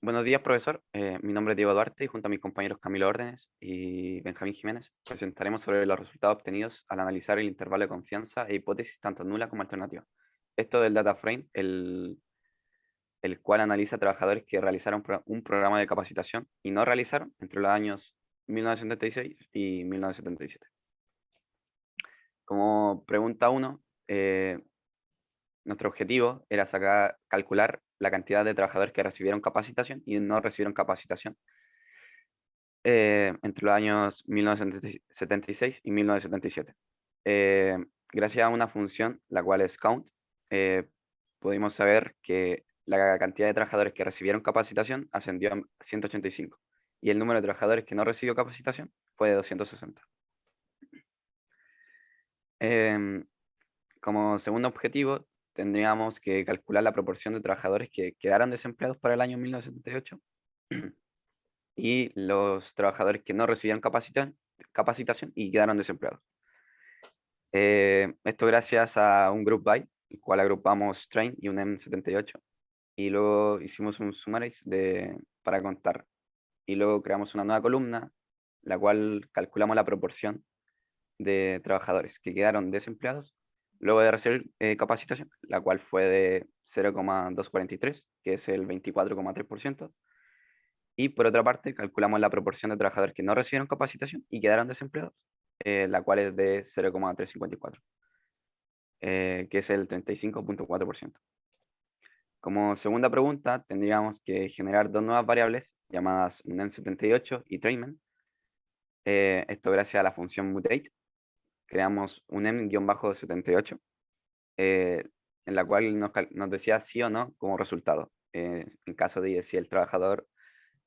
Buenos días, profesor. Mi nombre es Diego Duarte y junto a mis compañeros Camilo Órdenes y Benjamín Jiménez presentaremos sobre los resultados obtenidos al analizar el intervalo de confianza e hipótesis tanto nula como alternativa. Esto del data frame, el cual analiza trabajadores que realizaron un programa de capacitación y no realizaron entre los años 1976 y 1977. Como pregunta 1, nuestro objetivo era calcular la cantidad de trabajadores que recibieron capacitación y no recibieron capacitación entre los años 1976 y 1977. Gracias a una función, la cual es count, pudimos saber que la cantidad de trabajadores que recibieron capacitación ascendió a 185 y el número de trabajadores que no recibió capacitación fue de 260. Em, Como segundo objetivo, tendríamos que calcular la proporción de trabajadores que quedaron desempleados para el año 1978 y los trabajadores que no recibieron capacitación y quedaron desempleados. Esto gracias a un group by, el cual agrupamos train y un M78, y luego hicimos un summarize para contar. Y luego creamos una nueva columna, la cual calculamos la proporción de trabajadores que quedaron desempleados luego de recibir capacitación, la cual fue de 0,243, que es el 24,3%. Y por otra parte, calculamos la proporción de trabajadores que no recibieron capacitación y quedaron desempleados, la cual es de 0,354, que es el 35,4%. Como segunda pregunta, tendríamos que generar dos nuevas variables llamadas unen78 y trainmen. Esto gracias a la función mutate. Creamos un m-78, en la cual nos decía sí o no como resultado, en caso de si el trabajador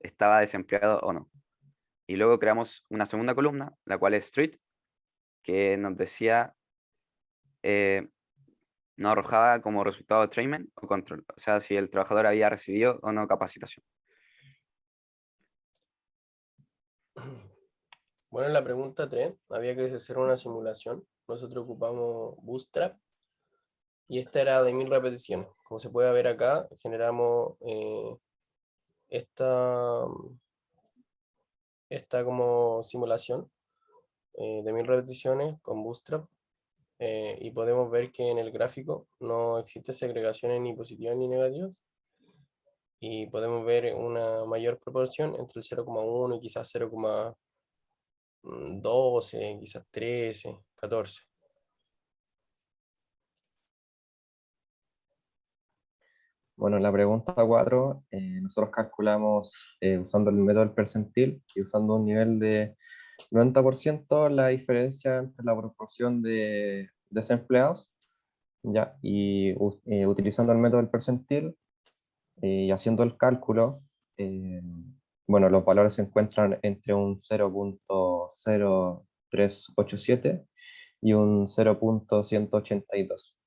estaba desempleado o no. Y luego creamos una segunda columna, la cual es street, que nos decía, nos arrojaba como resultado trainment o control, o sea, si el trabajador había recibido o no capacitación. Bueno, en la pregunta 3 había que hacer una simulación. Nosotros ocupamos Bootstrap y esta era de 1000 repeticiones. Como se puede ver acá, generamos esta, esta como simulación de 1000 repeticiones con Bootstrap y podemos ver que en el gráfico no existe segregaciones ni positivas ni negativas y podemos ver una mayor proporción entre el 0,1 y quizás 0,12, quizás 13, 14. Bueno, en la pregunta 4, nosotros calculamos usando el método del percentil y usando un nivel de 90% la diferencia entre la proporción de desempleados, ¿ya? Y utilizando el método del percentil y haciendo el cálculo, eh, bueno, los valores se encuentran entre un 0,0387 y un 0,182.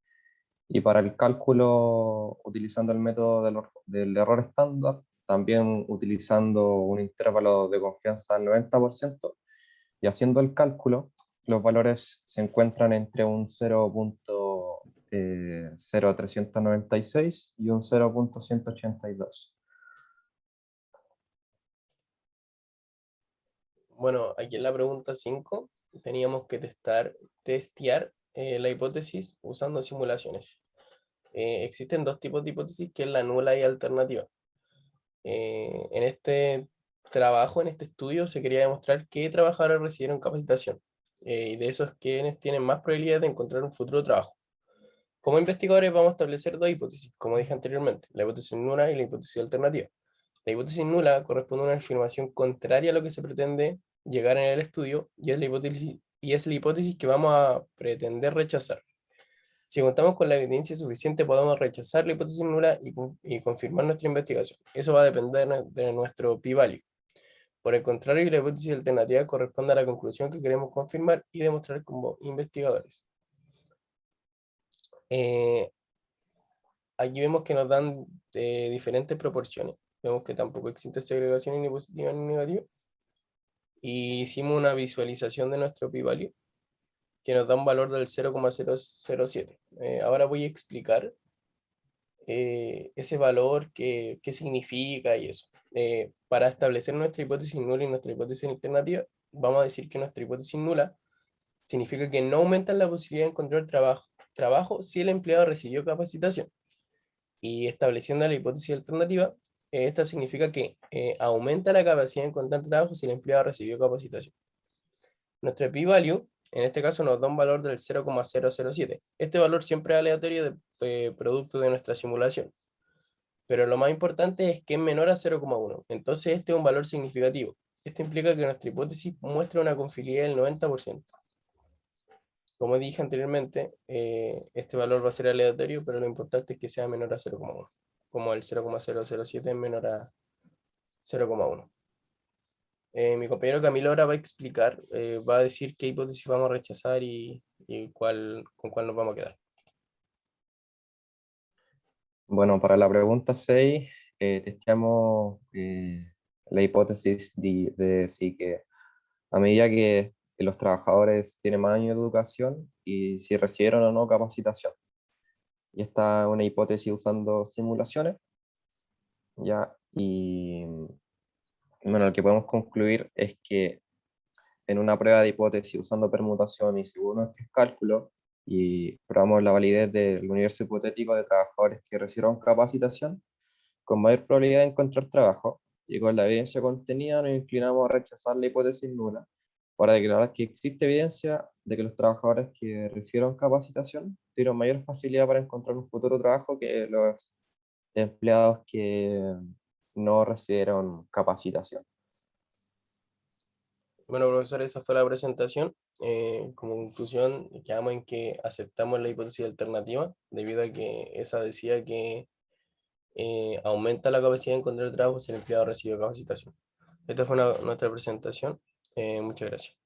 Y para el cálculo, utilizando el método del error estándar, también utilizando un intervalo de confianza al 90%, y haciendo el cálculo, los valores se encuentran entre un 0,0396 y un 0,182. Bueno, aquí en la pregunta 5 teníamos que testear la hipótesis usando simulaciones. Existen dos tipos de hipótesis, que es la nula y alternativa. En este trabajo, en este estudio, se quería demostrar qué trabajadores recibieron capacitación y de esos quienes tienen más probabilidad de encontrar un futuro trabajo. Como investigadores vamos a establecer dos hipótesis, como dije anteriormente, la hipótesis nula y la hipótesis alternativa. La hipótesis nula corresponde a una afirmación contraria a lo que se pretende llegar en el estudio y es la hipótesis que vamos a pretender rechazar. Si contamos con la evidencia suficiente, podemos rechazar la hipótesis nula y confirmar nuestra investigación. Eso va a depender de nuestro p-value. Por el contrario, la hipótesis alternativa corresponde a la conclusión que queremos confirmar y demostrar como investigadores. Aquí vemos que nos dan diferentes proporciones. Vemos que tampoco existe segregación ni positiva ni negativa. Y hicimos una visualización de nuestro p-value que nos da un valor del 0,007. Ahora voy a explicar ese valor, qué significa y eso. para establecer nuestra hipótesis nula y nuestra hipótesis alternativa, vamos a decir que nuestra hipótesis nula significa que no aumenta la posibilidad de encontrar trabajo si el empleado recibió capacitación. Y estableciendo la hipótesis alternativa, esta significa que aumenta la capacidad de encontrar trabajo si el empleado recibió capacitación. Nuestro p-value, en este caso, nos da un valor del 0,007. Este valor siempre es aleatorio de producto de nuestra simulación. Pero lo más importante es que es menor a 0,1. Entonces este es un valor significativo. Esto implica que nuestra hipótesis muestra una confiabilidad del 90%. Como dije anteriormente, este valor va a ser aleatorio, pero lo importante es que sea menor a 0,1. Como el 0,007 es menor a 0,1. Mi compañero Camilo ahora va a explicar, va a decir qué hipótesis vamos a rechazar y con cuál nos vamos a quedar. Bueno, para la pregunta 6, testeamos la hipótesis de decir que a medida que los trabajadores tienen más años de educación y si recibieron o no capacitación. Y esta es una hipótesis usando simulaciones, ¿ya? Y bueno, lo que podemos concluir es que en una prueba de hipótesis usando permutación y según nuestros cálculos, y probamos la validez del universo hipotético de trabajadores que recibieron capacitación, con mayor probabilidad de encontrar trabajo, y con la evidencia contenida nos inclinamos a rechazar la hipótesis nula, para declarar que existe evidencia de que los trabajadores que recibieron capacitación tuvieron mayor facilidad para encontrar un futuro trabajo que los empleados que no recibieron capacitación. Bueno, profesor, esa fue la presentación. Como conclusión, quedamos en que aceptamos la hipótesis alternativa, debido a que esa decía que aumenta la capacidad de encontrar trabajo si el empleado recibe capacitación. Esta fue nuestra presentación. Muchas gracias.